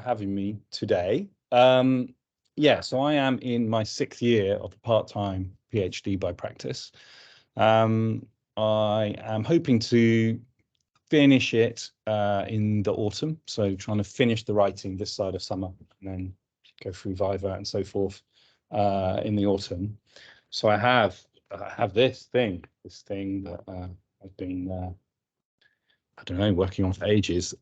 having me today. Yeah, so I am in my 6th year of a part-time PhD by practice. I am hoping to finish it in the autumn, so trying to finish the writing this side of summer and then go through Viva and so forth in the autumn. So I have this thing that I've been I don't know, working on for ages.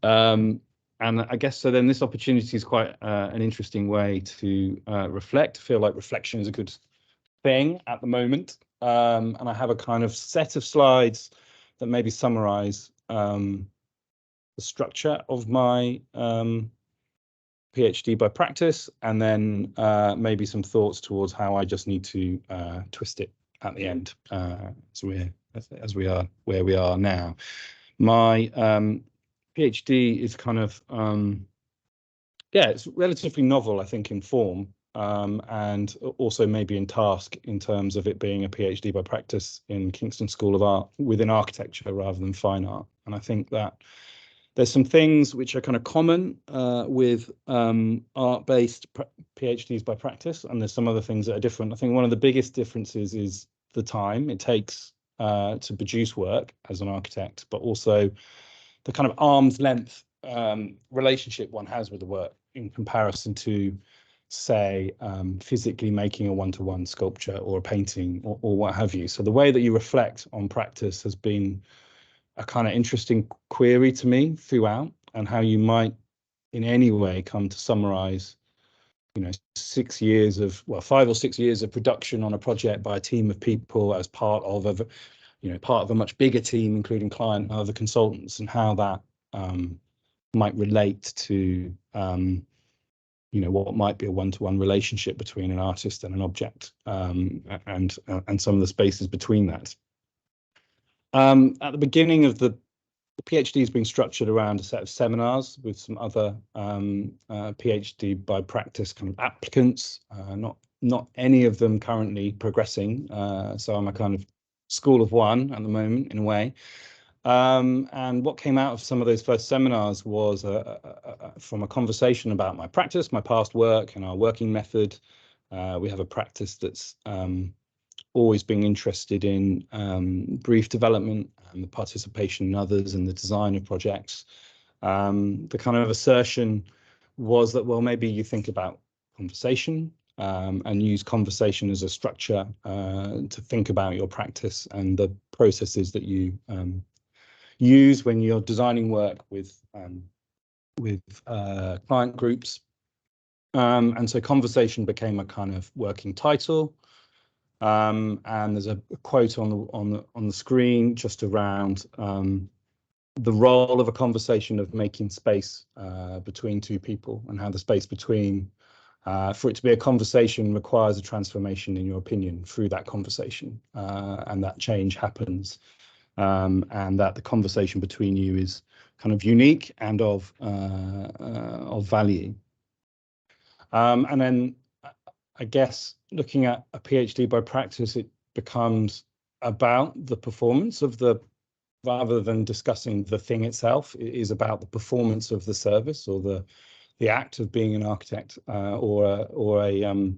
And I guess so then this opportunity is quite an interesting way to reflect. I feel like reflection is a good thing at the moment. And I have a kind of set of slides that maybe summarize the structure of my PhD by practice, and then maybe some thoughts towards how I just need to twist it at the end as we are where we are now. My PhD is kind of yeah, it's relatively novel, I think, in form, and also maybe in task in terms of it being a PhD by practice in Kingston School of Art within architecture rather than fine art. And I think that there's some things which are kind of common with art-based PhDs by practice, and there's some other things that are different. I think one of the biggest differences is the time it takes to produce work as an architect, but also the kind of arm's length relationship one has with the work in comparison to, say, physically making a one-to-one sculpture or a painting or what have you. So the way that you reflect on practice has been a kind of interesting query to me throughout, and how you might in any way come to summarize 5 or 6 years of production on a project by a team of people as part of a much bigger team, including client and other consultants, and how that might relate to what might be a one-to-one relationship between an artist and an object, and some of the spaces between that. At the beginning of the PhD is being structured around a set of seminars with some other PhD by practice kind of applicants, not any of them currently progressing. So I'm a kind of school of one at the moment, in a way. And what came out of some of those first seminars was from a conversation about my practice, my past work, and our working method. We have a practice that's always being interested in brief development and the participation in others and the design of projects. The kind of assertion was that, well, maybe you think about conversation and use conversation as a structure to think about your practice and the processes that you use when you're designing work with client groups. And so conversation became a kind of working title. And there's a quote on the screen just around the role of a conversation of making space between two people, and how the space between, for it to be a conversation, requires a transformation in your opinion through that conversation, and that change happens, and that the conversation between you is kind of unique and of value. And then I guess looking at a PhD by practice, it becomes about the performance of rather than discussing the thing itself. It is about the performance of the service, or the act of being an architect, or a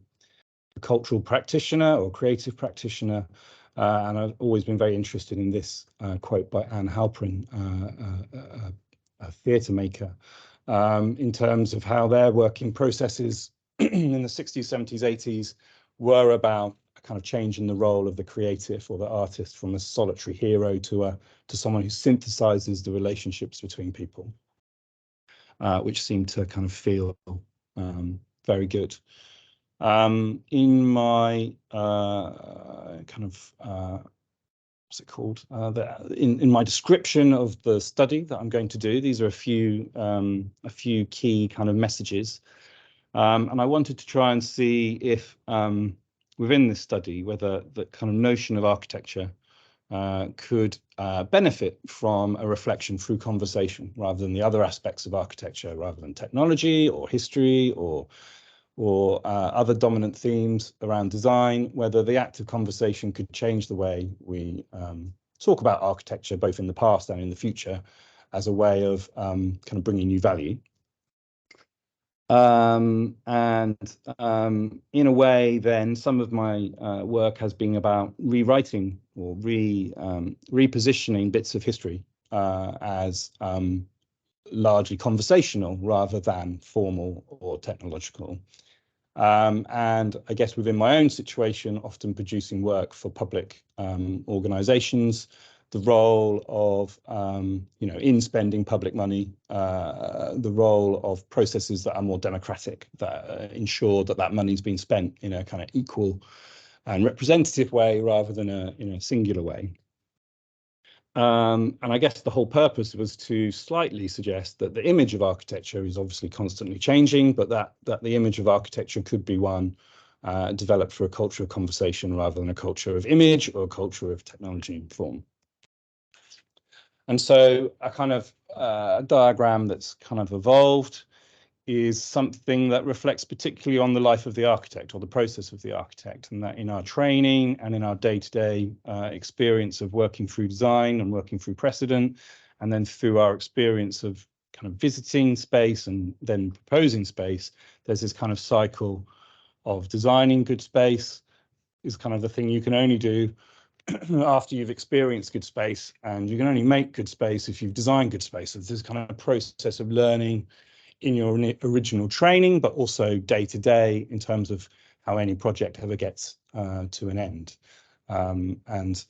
cultural practitioner or creative practitioner. And I've always been very interested in this quote by Anne Halprin, a theatre maker, in terms of how their working processes in the 60s, 70s, 80s were about a kind of change in the role of the creative or the artist from a solitary hero to someone who synthesizes the relationships between people, which seemed to kind of feel very good. In my kind of what's it called? In my description of the study that I'm going to do, these are a few key kind of messages. And I wanted to try and see if within this study, whether the kind of notion of architecture could benefit from a reflection through conversation, rather than the other aspects of architecture, rather than technology or history or other dominant themes around design, whether the act of conversation could change the way we talk about architecture, both in the past and in the future, as a way of kind of bringing new value. In a way, then some of my work has been about rewriting or repositioning bits of history as largely conversational rather than formal or technological. And I guess within my own situation, often producing work for public organizations, the role of, in spending public money, the role of processes that are more democratic, that ensure that that money's been spent in a kind of equal and representative way rather than a singular way. And I guess the whole purpose was to slightly suggest that the image of architecture is obviously constantly changing, but that the image of architecture could be one developed for a culture of conversation rather than a culture of image or a culture of technology and form. And so a kind of diagram that's kind of evolved is something that reflects particularly on the life of the architect or the process of the architect, and that in our training and in our day-to-day experience of working through design and working through precedent, and then through our experience of kind of visiting space and then proposing space, there's this kind of cycle of designing good space is kind of the thing you can only do after you've experienced good space, and you can only make good space if you've designed good space. So there's this kind of process of learning in your original training, but also day to day in terms of how any project ever gets to an end. And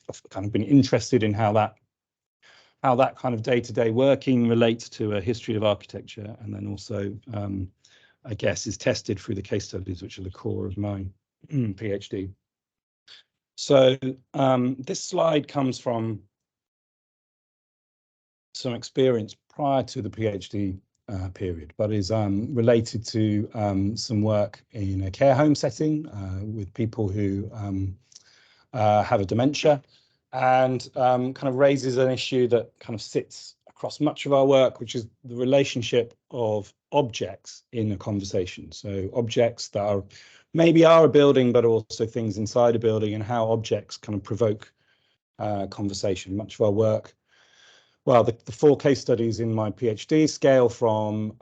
I've kind of been interested in how that kind of day to day working relates to a history of architecture, and then also, I guess, is tested through the case studies, which are the core of my PhD. So this slide comes from some experience prior to the PhD period, but is related to some work in a care home setting with people who have a dementia, and kind of raises an issue that kind of sits across much of our work, which is the relationship of objects in a conversation. So objects that are maybe are a building, but also things inside a building, and how objects kind of provoke conversation. Much of our work, well, the 4 case studies in my PhD scale from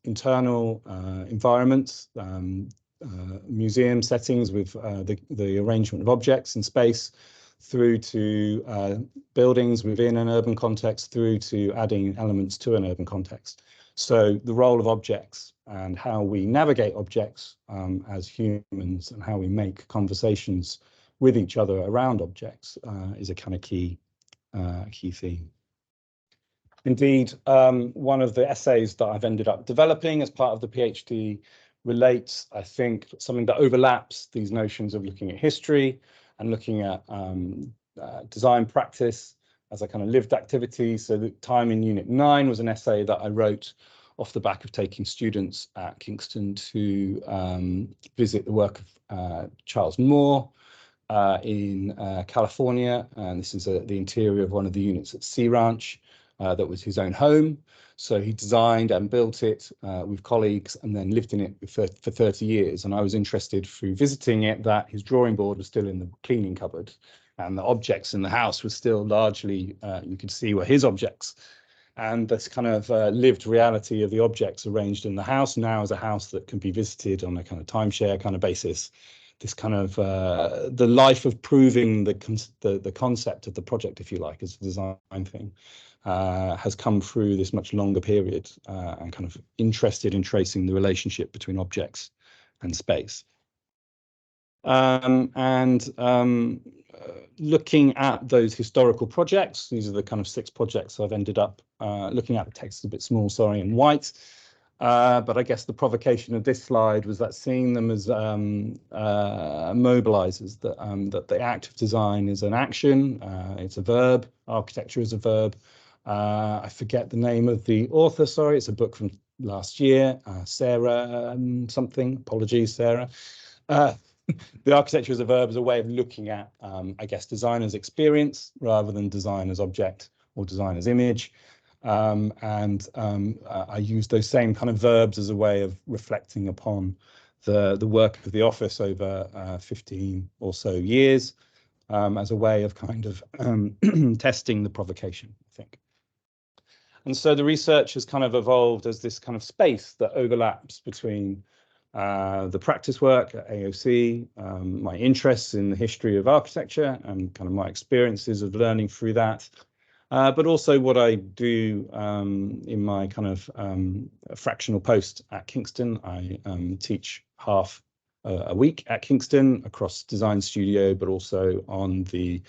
internal environments, museum settings with the arrangement of objects in space, through to buildings within an urban context, through to adding elements to an urban context. So the role of objects and how we navigate objects as humans, and how we make conversations with each other around objects is a kind of key theme. Indeed, one of the essays that I've ended up developing as part of the PhD relates, I think, something that overlaps these notions of looking at history and looking at design practice as a kind of lived activity. So the time in Unit 9 was an essay that I wrote off the back of taking students at Kingston to visit the work of Charles Moore in California. And this is the interior of one of the units at Sea Ranch. That was his own home. So he designed and built it with colleagues and then lived in it for 30 years. And I was interested through visiting it that his drawing board was still in the cleaning cupboard, and the objects in the house were still largely, you could see, were his objects. And this kind of lived reality of the objects arranged in the house now as a house that can be visited on a kind of timeshare kind of basis. This kind of the life of proving the concept of the project, if you like, as a design thing, has come through this much longer period, and kind of interested in tracing the relationship between objects and space. Looking at those historical projects, these are the kind of 6 projects I've ended up looking at. The text is a bit small, sorry, in white. But I guess the provocation of this slide was that seeing them as mobilizers, that the act of design is an action, it's a verb, architecture is a verb. I forget the name of the author, sorry, it's a book from last year, Sarah something, apologies, Sarah. The architecture as a verb is a way of looking at, I guess, design as experience rather than design as object or design as image. I use those same kind of verbs as a way of reflecting upon the work of the office over 15 or so years, as a way of kind of testing the provocation, I think. And so the research has kind of evolved as this kind of space that overlaps between the practice work at AOC, my interests in the history of architecture and kind of my experiences of learning through that, but also what I do in my kind of fractional post at Kingston. I teach half a week at Kingston across design studio, but also on the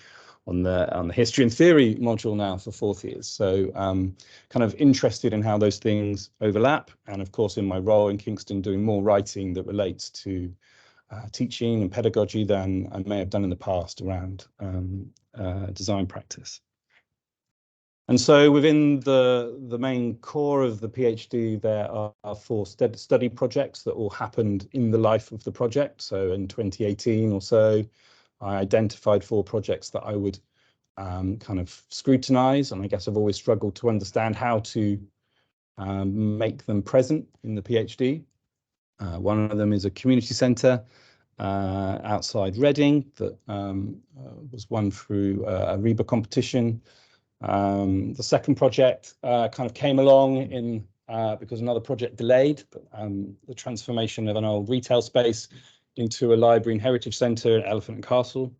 history and theory module now for fourth years. So kind of interested in how those things overlap. And of course, in my role in Kingston, doing more writing that relates to teaching and pedagogy than I may have done in the past around design practice. And so within the main core of the PhD, there are 4 study projects that all happened in the life of the project. So in 2018 or so, I identified 4 projects that I would kind of scrutinize, and I guess I've always struggled to understand how to make them present in the PhD. One of them is a community centre outside Reading that was won through a REBA competition. The second project kind of came along in because another project delayed, but the transformation of an old retail space into a library and heritage centre at Elephant and Castle.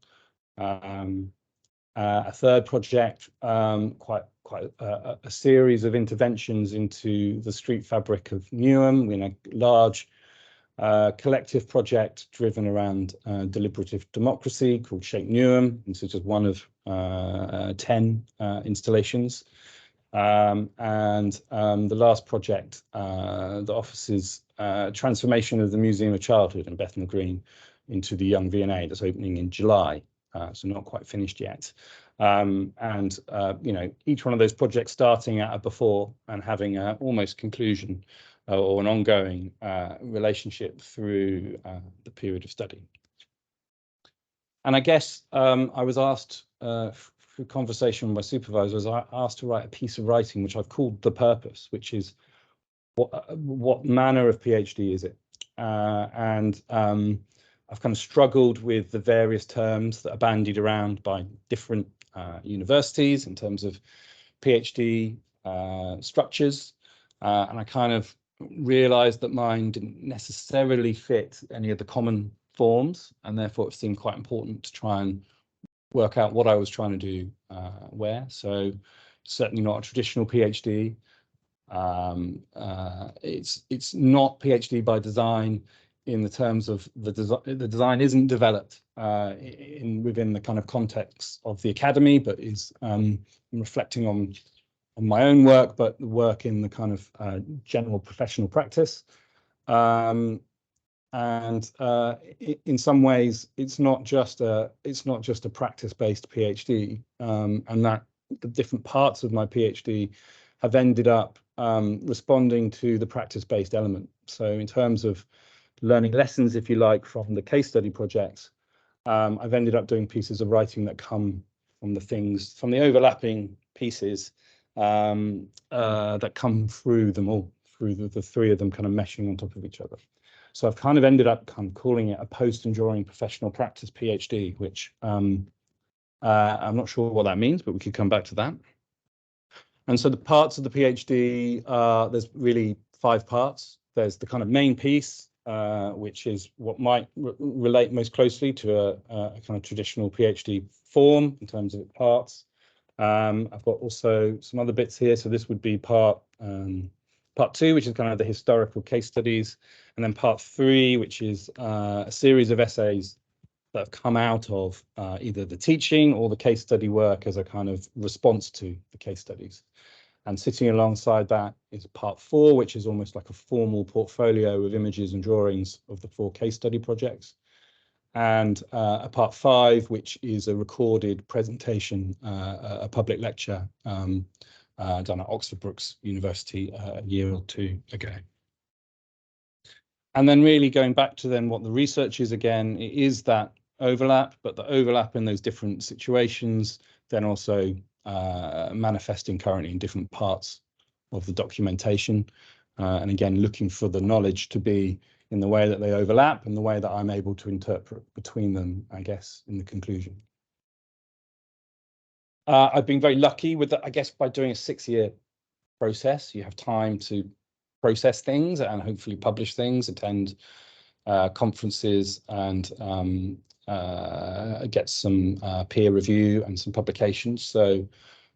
A third project, quite a series of interventions into the street fabric of Newham in a large collective project driven around deliberative democracy called Shape Newham. This is just one of 10 installations. And the last project, the office's transformation of the Museum of Childhood in Bethnal Green into the Young V&A that's opening in July, so not quite finished yet. You know, each one of those projects starting at a before and having a almost conclusion or an ongoing relationship through the period of study. And I guess I was asked through conversation with my supervisors, I asked to write a piece of writing which I've called The Purpose, which is what manner of PhD is it? I've kind of struggled with the various terms that are bandied around by different universities in terms of PhD structures, and I kind of realized that mine didn't necessarily fit any of the common forms, and therefore it seemed quite important to try and work out what I was trying to do where. So certainly not a traditional PhD. It's not PhD by design in the terms of the design isn't developed within the kind of context of the academy, but is reflecting on my own work, but work in the kind of general professional practice. In some ways, it's not just a practice-based PhD, and that the different parts of my PhD have ended up responding to the practice-based element. So in terms of learning lessons, if you like, from the case study projects, I've ended up doing pieces of writing that come from the overlapping pieces that come through them all, through the 3 of them kind of meshing on top of each other. So I've kind of ended up kind of calling it a post and during professional practice PhD, which I'm not sure what that means, but we could come back to that. And so the parts of the PhD, there's really 5 parts. There's the kind of main piece, which is what might relate most closely to a kind of traditional PhD form in terms of its parts. I've got also some other bits here. So this would be part 2, which is kind of the historical case studies, and then part 3, which is a series of essays that have come out of either the teaching or the case study work as a kind of response to the case studies. And sitting alongside that is part 4, which is almost like a formal portfolio of images and drawings of the 4 case study projects. And a part 5, which is a recorded presentation, a public lecture done at Oxford Brookes University a year or 2 ago. And then really going back to then what the research is again, it is that overlap, but the overlap in those different situations then also manifesting currently in different parts of the documentation. And again, looking for the knowledge to be in the way that they overlap and the way that I'm able to interpret between them, I guess, in the conclusion. I've been very lucky with that, I guess, by doing a 6-year process. You have time to process things and hopefully publish things, attend conferences, and get some peer review and some publications. So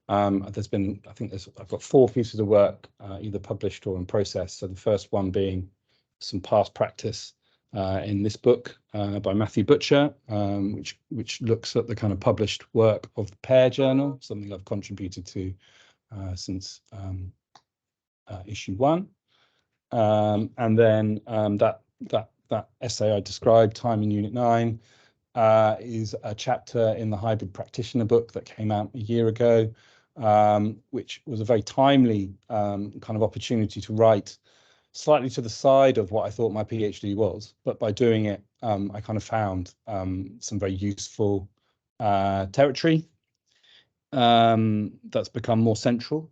there's been, I've got 4 pieces of work either published or in process. So the first one being some past practice in this book by Matthew Butcher, which looks at the kind of published work of the Pair Journal, something I've contributed to since issue 1. And then that essay I described, Time in Unit 9, is a chapter in the Hybrid Practitioner book that came out a year ago, which was a very timely kind of opportunity to write slightly to the side of what I thought my PhD was. But by doing it, I kind of found some very useful territory that's become more central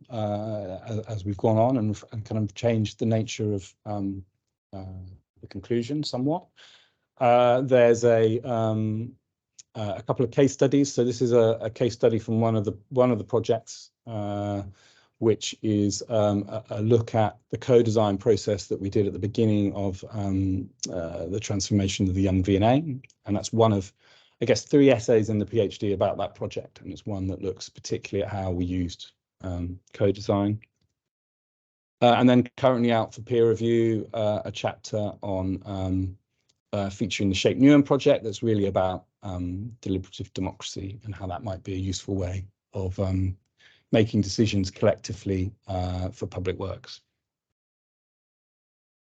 as we've gone on and kind of changed the nature of the conclusion somewhat. There's a couple of case studies. So this is a case study from one of the projects, which is a look at the co-design process that we did at the beginning of the transformation of the young V&A, and that's one of, I guess, 3 essays in the PhD about that project, and it's one that looks particularly at how we used co-design. And then currently out for peer review, a chapter on featuring the Shape Newham project that's really about deliberative democracy and how that might be a useful way of making decisions collectively for public works.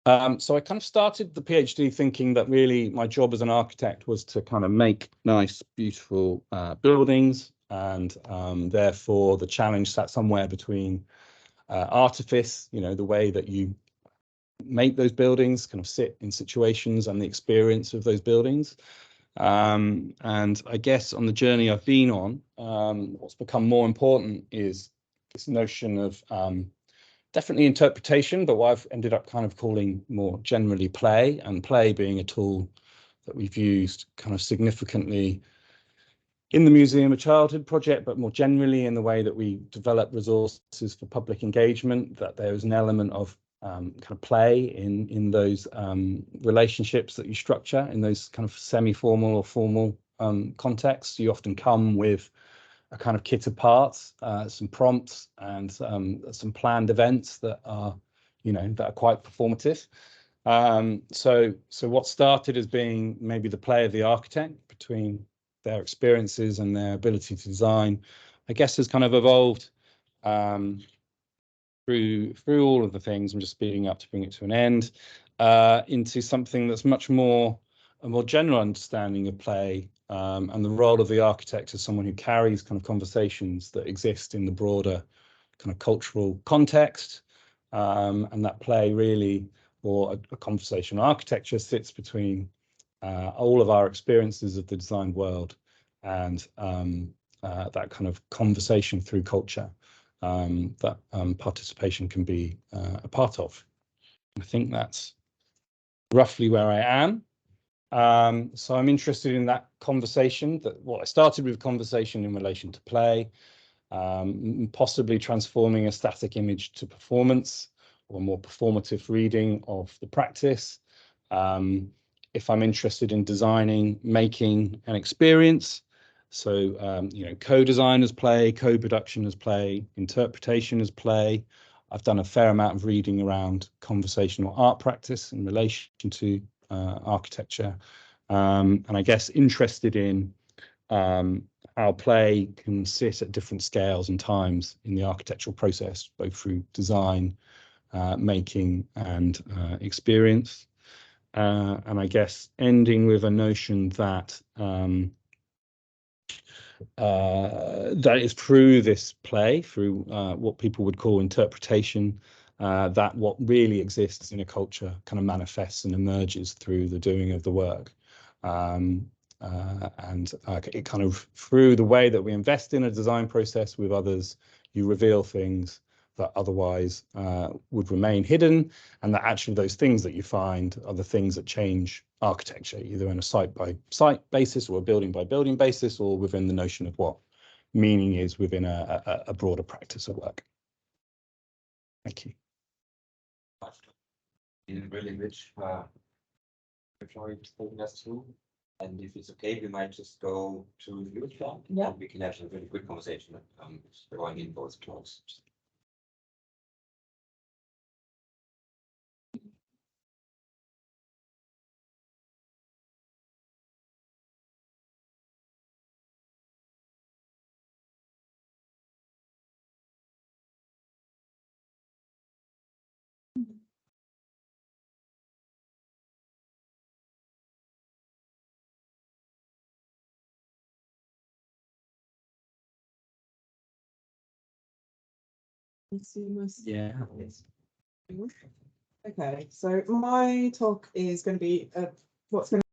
So I kind of started the PhD thinking that really my job as an architect was to kind of make nice, beautiful buildings, and therefore the challenge sat somewhere between artifice, the way that you make those buildings kind of sit in situations, and the experience of those buildings. And I guess on the journey I've been on, what's become more important is this notion of definitely interpretation, but what I've ended up kind of calling more generally play, and play being a tool that we've used kind of significantly in the Museum of Childhood project, but more generally in the way that we develop resources for public engagement, that there is an element of kind of play in those relationships that you structure in those kind of semi-formal or formal contexts. You often come with a kind of kit of parts, some prompts, and some planned events that are, that are quite performative. So what started as being maybe the play of the architect between their experiences and their ability to design, I guess has kind of evolved through all of the things. I'm just speeding up to bring it to an end, into something that's much more a more general understanding of play, and the role of the architect as someone who carries kind of conversations that exist in the broader kind of cultural context, and that play really, or a conversational architecture, sits between all of our experiences of the designed world and that kind of conversation through culture that participation can be a part of. I think that's roughly where I am. So I'm interested in that conversation, that what I started with, conversation in relation to play, possibly transforming a static image to performance or more performative reading of the practice. If I'm interested in designing, making an experience, so co-design as play, co-production as play, interpretation as play. I've done a fair amount of reading around conversational art practice in relation to architecture, and I guess interested in how play can sit at different scales and times in the architectural process, both through design, making, and experience. And I guess ending with a notion that that is through this play, through what people would call interpretation, that what really exists in a culture kind of manifests and emerges through the doing of the work. And it kind of, through the way that we invest in a design process with others, you reveal things that otherwise would remain hidden, and that actually those things that you find are the things that change architecture, either on a site-by-site basis or a building-by-building basis, or within the notion of what meaning is within a broader practice of work. Thank you. Really rich talking us through. And if it's okay, we might just go to your talk. Yeah. We can have a really good conversation going in both talks. Yeah. Yes. Okay, so my talk is going to be what's going to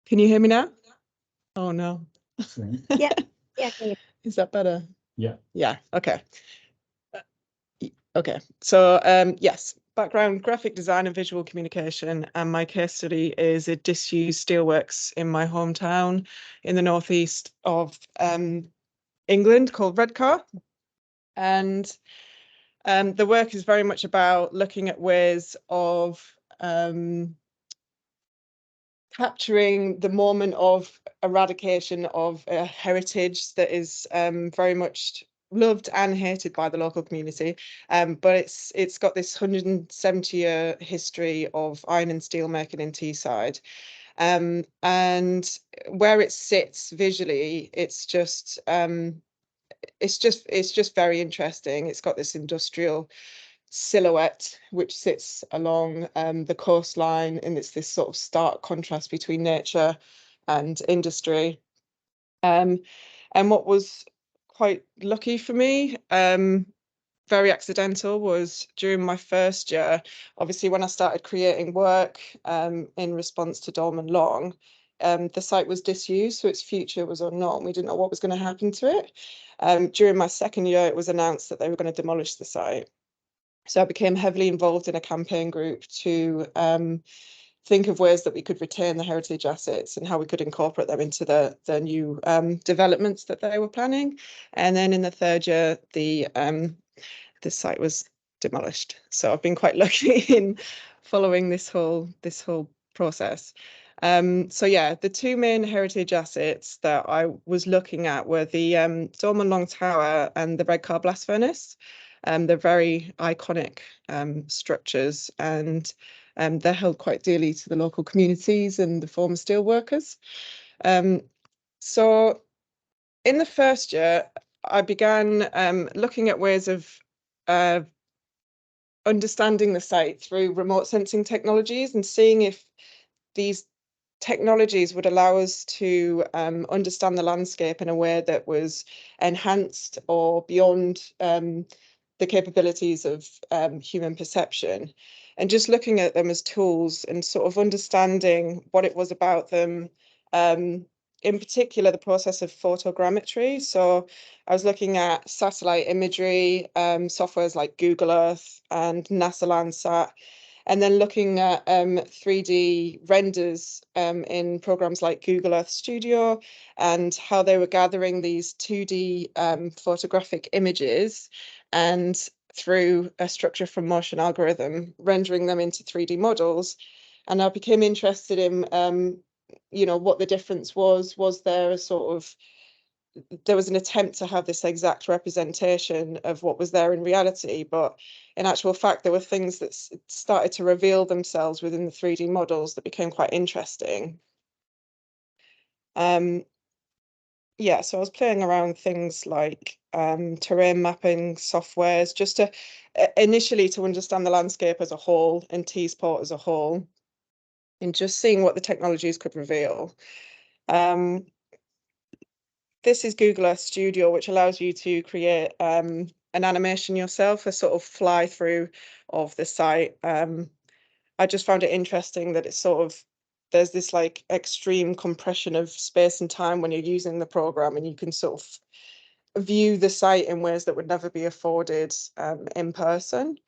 Can you hear me now? Oh no. Yeah. Yeah. Is that better? Yeah. Yeah. Okay. Okay. So yes, background graphic design and visual communication, and my case study is a disused steelworks in my hometown in the northeast of England called Redcar. And the work is very much about looking at ways of capturing the moment of eradication of a heritage that is very much loved and hated by the local community. But it's got this 170-year history of iron and steel making in Teesside. And where it sits visually, it's just very interesting. It's got this industrial silhouette which sits along the coastline, and it's this sort of stark contrast between nature and industry. And what was quite lucky for me, very accidental, was during my first year, obviously when I started creating work in response to Dorman Long, the site was disused, so its future was unknown. We didn't know what was going to happen to it. During my second year, it was announced that they were going to demolish the site. So I became heavily involved in a campaign group to think of ways that we could retain the heritage assets and how we could incorporate them into the new developments that they were planning. And then in the third year, the site was demolished. So I've been quite lucky in following this whole process. So yeah, the two main heritage assets that I was looking at were the Dorman Long Tower and the Redcar Blast Furnace. They're very iconic structures, and they're held quite dearly to the local communities and the former steel workers. So in the first year, I began looking at ways of understanding the site through remote sensing technologies and seeing if these technologies would allow us to understand the landscape in a way that was enhanced or beyond the capabilities of human perception, and just looking at them as tools and sort of understanding what it was about them. In particular, the process of photogrammetry. So I was looking at satellite imagery, softwares like Google Earth and NASA Landsat, and then looking at 3D renders in programs like Google Earth Studio, and how they were gathering these 2D photographic images, and through a structure from motion algorithm, rendering them into 3D models. And I became interested in, what the difference was. Was there a sort of there was an attempt to have this exact representation of what was there in reality, but in actual fact, there were things that started to reveal themselves within the 3D models that became quite interesting. Yeah, so I was playing around with things like terrain mapping softwares, just to initially to understand the landscape as a whole and T-Sport as a whole, and just seeing what the technologies could reveal. This is Google Earth Studio, which allows you to create an animation yourself, a sort of fly through of the site. I just found it interesting that it's sort of, there's this like extreme compression of space and time when you're using the program, and you can sort of view the site in ways that would never be afforded in person.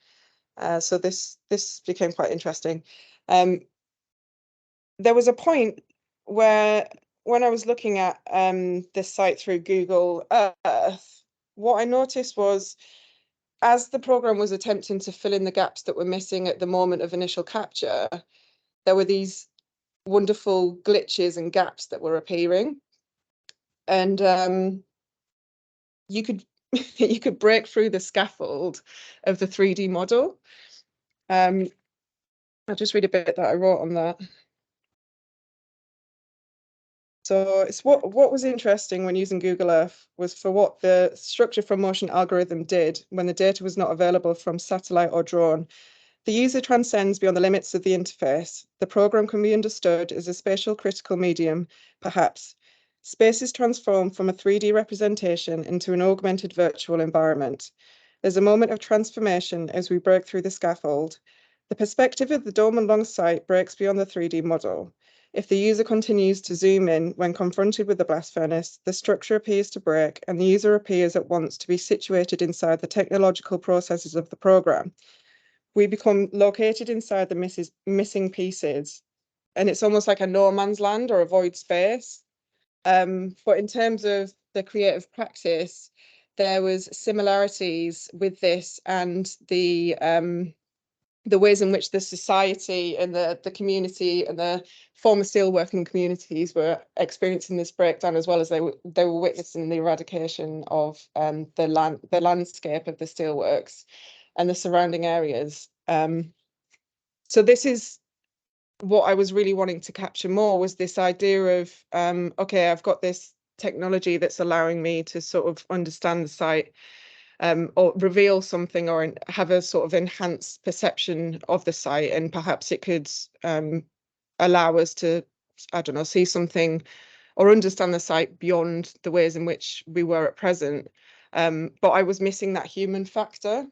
So this became quite interesting. There was a point where when I was looking at this site through Google Earth, what I noticed was, as the program was attempting to fill in the gaps that were missing at the moment of initial capture, there were these wonderful glitches and gaps that were appearing. And you could you could break through the scaffold of the 3D model. I'll just read a bit that I wrote on that. So it's what was interesting when using Google Earth was for what the structure from motion algorithm did when the data was not available from satellite or drone. The user transcends beyond the limits of the interface. The program can be understood as a spatial critical medium, perhaps. Space is transformed from a 3D representation into an augmented virtual environment. There's a moment of transformation as we break through the scaffold. The perspective of the Dorman Long site breaks beyond the 3D model. If the user continues to zoom in when confronted with the blast furnace, the structure appears to break and the user appears at once to be situated inside the technological processes of the program. We become located inside the missing pieces, and it's almost like a no man's land or a void space. But in terms of the creative practice, there was similarities with this and the ways in which the society and the community and the former steelworking communities were experiencing this breakdown, as well as they were witnessing the eradication of the landscape of the steelworks and the surrounding areas. So this is what I was really wanting to capture more, was this idea of, okay, I've got this technology that's allowing me to sort of understand the site, or reveal something, or have a sort of enhanced perception of the site, and perhaps it could allow us to, I don't know, see something or understand the site beyond the ways in which we were at present. But I was missing that human factor.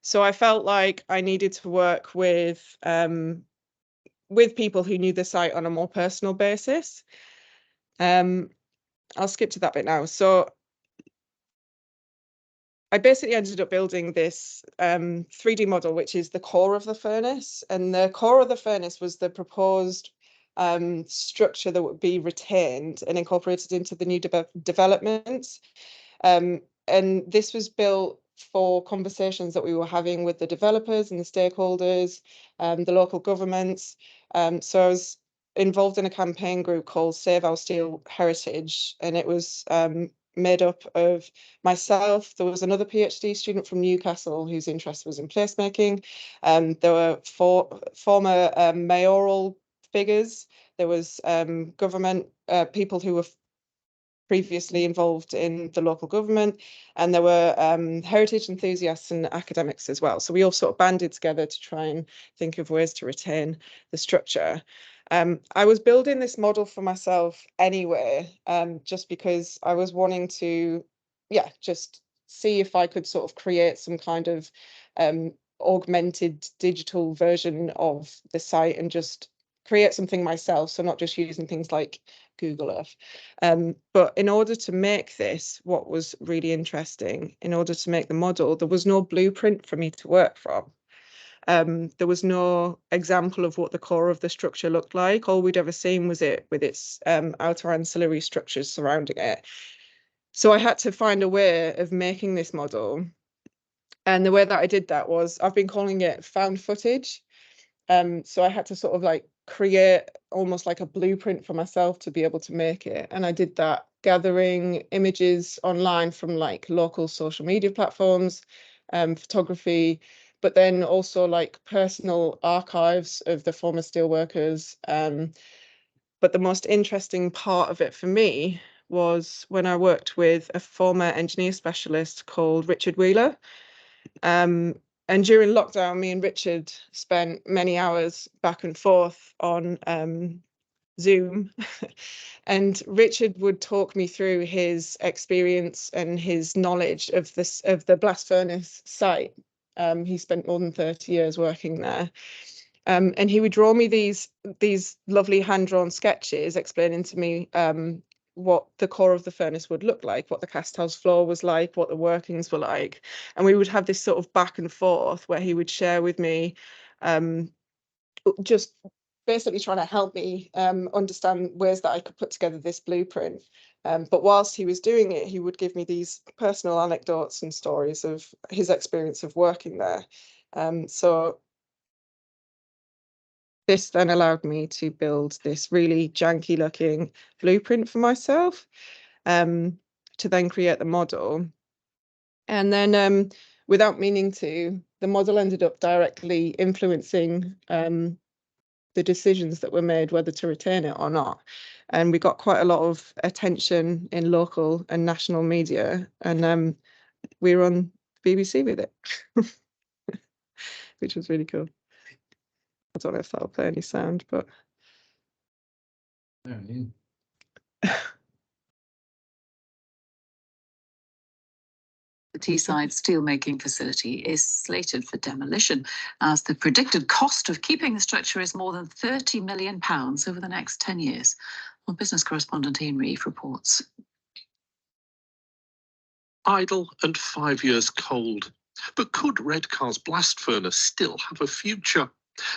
So I felt like I needed to work with people who knew the site on a more personal basis. I'll skip to that bit now. So I basically ended up building this 3D model, which is the core of the furnace. And the core of the furnace was the proposed structure that would be retained and incorporated into the new developments. And this was built for conversations that we were having with the developers and the stakeholders, the local governments. So I was involved in a campaign group called Save Our Steel Heritage, and it was made up of myself. There was another PhD student from Newcastle whose interest was in placemaking. There were former mayoral figures. There was government people who were previously involved in the local government, and there were heritage enthusiasts and academics as well. So we all sort of banded together to try and think of ways to retain the structure. I was building this model for myself anyway, just because I was wanting to, just see if I could sort of create some kind of augmented digital version of the site and just create something myself, so not just using things like Google Earth. But in order to make this, what was really interesting, in order to make the model, there was no blueprint for me to work from. There was no example of what the core of the structure looked like. All we'd ever seen was it with its outer ancillary structures surrounding it. So I had to find a way of making this model. And the way that I did that was, I've been calling it found footage. So I had to sort of like create almost like a blueprint for myself to be able to make it. And I did that gathering images online from like local social media platforms, photography, but then also like personal archives of the former steelworkers. But the most interesting part of it for me was when I worked with a former engineer specialist called Richard Wheeler. And during lockdown, me and Richard spent many hours back and forth on Zoom. And Richard would talk me through his experience and his knowledge of the blast furnace site. He spent more than 30 years working there. And he would draw me these lovely hand-drawn sketches explaining to me what the core of the furnace would look like, what the cast house floor was like, what the workings were like. And we would have this sort of back and forth where he would share with me just basically trying to help me understand ways that I could put together this blueprint. But whilst he was doing it, he would give me these personal anecdotes and stories of his experience of working there. So this then allowed me to build this really janky looking blueprint for myself, to then create the model. And then without meaning to, the model ended up directly influencing the decisions that were made whether to retain it or not. And we got quite a lot of attention in local and national media, and we were on BBC with it, which was really cool. I don't know if that'll play any sound, but the Teesside steelmaking facility is slated for demolition, as the predicted cost of keeping the structure is more than £30 million over the next 10 years. Well, business correspondent Ian Reeve reports. Idle and 5 years cold. But could Redcar's blast furnace still have a future?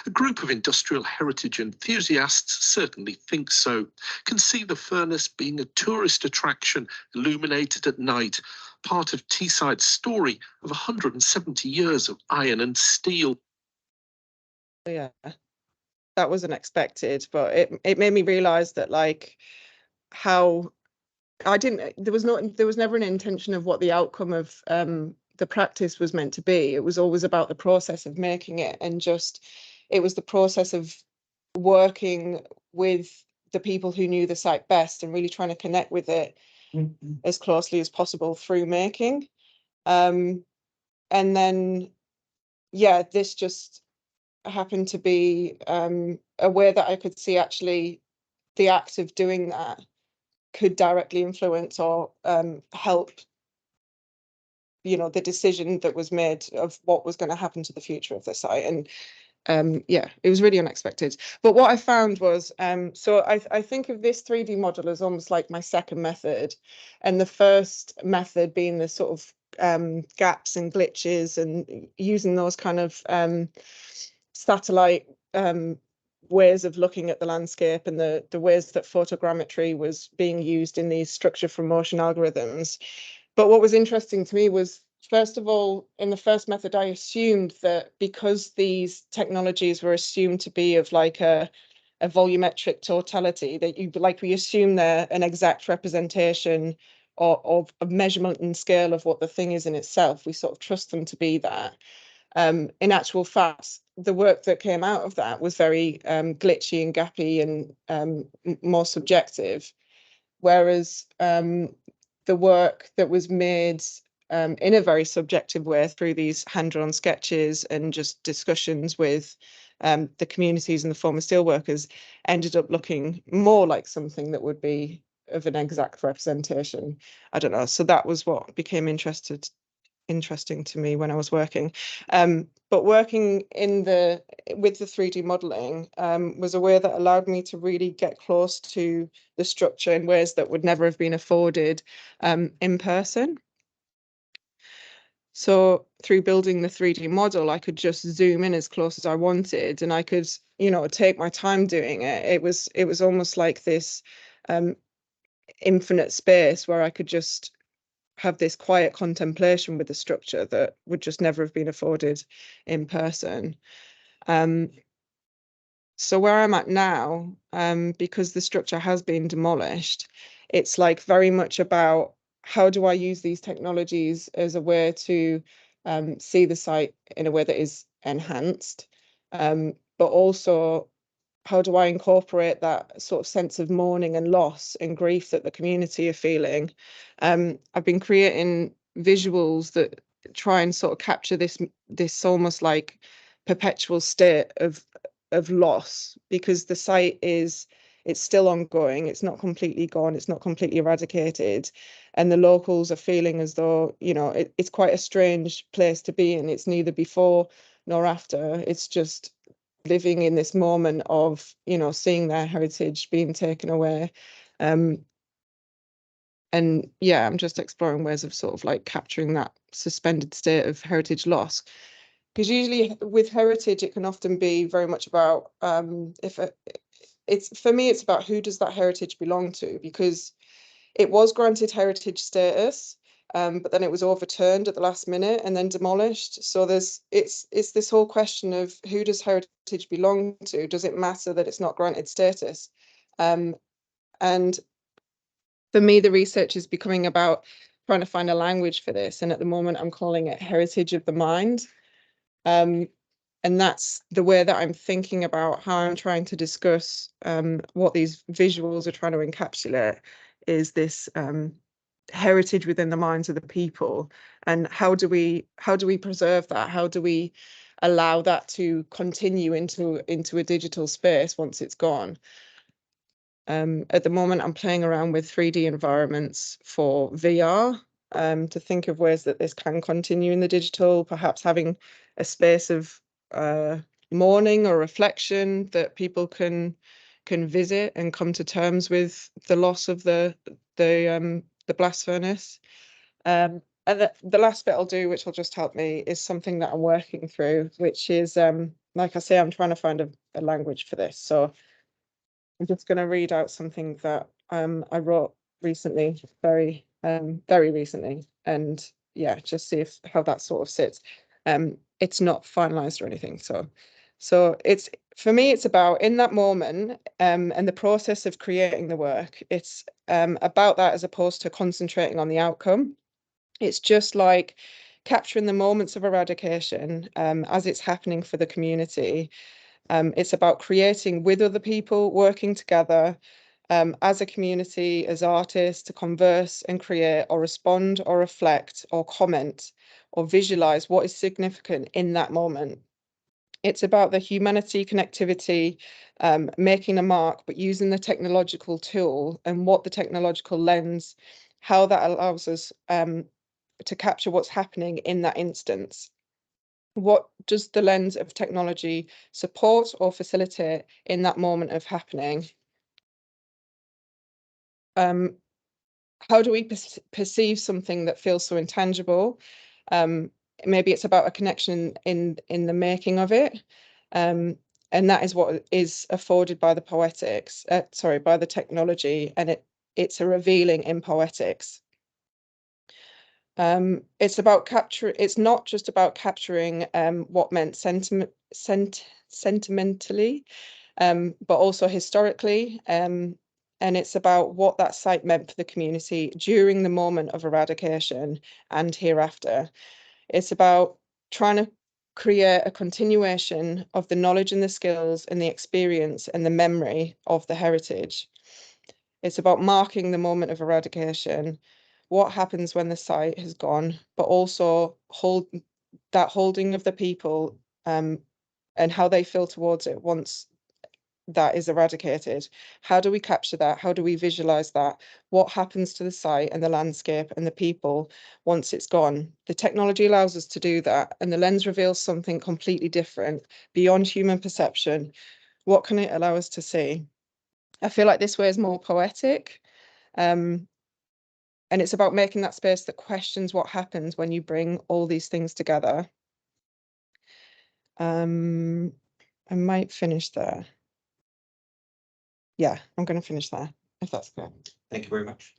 A group of industrial heritage enthusiasts certainly think so, can see the furnace being a tourist attraction illuminated at night, part of Teesside's story of 170 years of iron and steel. yeah, that was unexpected, but it made me realise that like how there was never an intention of what the outcome of the practice was meant to be. It was always about the process of making it, and just it was the process of working with the people who knew the site best and really trying to connect with it as closely as possible through making. And then yeah, this just happened to be a way that I could see actually the act of doing that could directly influence or help, you know, the decision that was made of what was going to happen to the future of the site. And yeah, it was really unexpected. But what I found was, so I think of this 3D model as almost like my second method, and the first method being the sort of gaps and glitches and using those kind of satellite ways of looking at the landscape and the ways that photogrammetry was being used in these structure from motion algorithms. But what was interesting to me was, first of all, in the first method, I assumed that because these technologies were assumed to be of like a volumetric totality, that we assume they're an exact representation of measurement and scale of what the thing is in itself. We sort of trust them to be that. In actual fact, the work that came out of that was very glitchy and gappy and more subjective, whereas the work that was made in a very subjective way through these hand-drawn sketches and just discussions with the communities and the former steelworkers ended up looking more like something that would be of an exact representation. I don't know. So that was what became interesting to me when I was working. But working with the 3D modeling was a way that allowed me to really get close to the structure in ways that would never have been afforded in person. So through building the 3D model, I could just zoom in as close as I wanted, and I could, you know, take my time doing it. It was almost like this infinite space where I could just have this quiet contemplation with the structure that would just never have been afforded in person. So where I'm at now, because the structure has been demolished, It's like very much about how do I use these technologies as a way to see the site in a way that is enhanced, but also how do I incorporate that sort of sense of mourning and loss and grief that the community are feeling. I've been creating visuals that try and sort of capture this almost like perpetual state of loss, because the site it's still ongoing, it's not completely gone, it's not completely eradicated, and the locals are feeling as though, you know, it's quite a strange place to be in. It's neither before nor after, it's just living in this moment of, you know, seeing their heritage being taken away. And yeah, I'm just exploring ways of sort of like capturing that suspended state of heritage loss. Because usually with heritage, it can often be very much about it's, for me, it's about who does that heritage belong to, because it was granted heritage status, but then it was overturned at the last minute and then demolished. So it's this whole question of who does heritage belong to? Does it matter that it's not granted status? And for me, the research is becoming about trying to find a language for this. And at the moment, I'm calling it heritage of the mind. And that's the way that I'm thinking about how I'm trying to discuss what these visuals are trying to encapsulate, is this heritage within the minds of the people, and how do we preserve that? How do we allow that to continue into a digital space once it's gone? At the moment, I'm playing around with 3D environments for VR, to think of ways that this can continue in the digital, perhaps having a space of mourning or reflection that people can visit and come to terms with the loss of the blast furnace. And the last bit I'll do, which will just help me, is something that I'm working through, which is, like I say, I'm trying to find a language for this. So I'm just going to read out something that I wrote recently, very recently, and yeah, just see how that sort of sits. It's not finalized or anything, so it's, for me, it's about in that moment and the process of creating the work. It's about that as opposed to concentrating on the outcome. It's just like capturing the moments of eradication as it's happening for the community. It's about creating with other people, working together as a community, as artists, to converse and create or respond or reflect or comment or visualize what is significant in that moment. It's about the humanity, connectivity, making a mark, but using the technological tool and what the technological lens, how that allows us to capture what's happening in that instance. What does the lens of technology support or facilitate in that moment of happening? How do we perceive something that feels so intangible? Maybe it's about a connection in the making of it. And that is what is afforded by the poetics, by the technology, and it's a revealing in poetics. It's about it's not just about capturing what meant sentimentally, but also historically. And it's about what that site meant for the community during the moment of eradication and hereafter. It's about trying to create a continuation of the knowledge and the skills and the experience and the memory of the heritage. It's about marking the moment of eradication, what happens when the site has gone, but also holding of the people and how they feel towards it once that is eradicated. How do we capture that? How do we visualize that? What happens to the site and the landscape and the people once it's gone? The technology allows us to do that, and the lens reveals something completely different beyond human perception. What can it allow us to see? I feel like this way is more poetic. And it's about making that space that questions what happens when you bring all these things together. I might finish there. Yeah, I'm going to finish there, if that's okay. Thank you very much.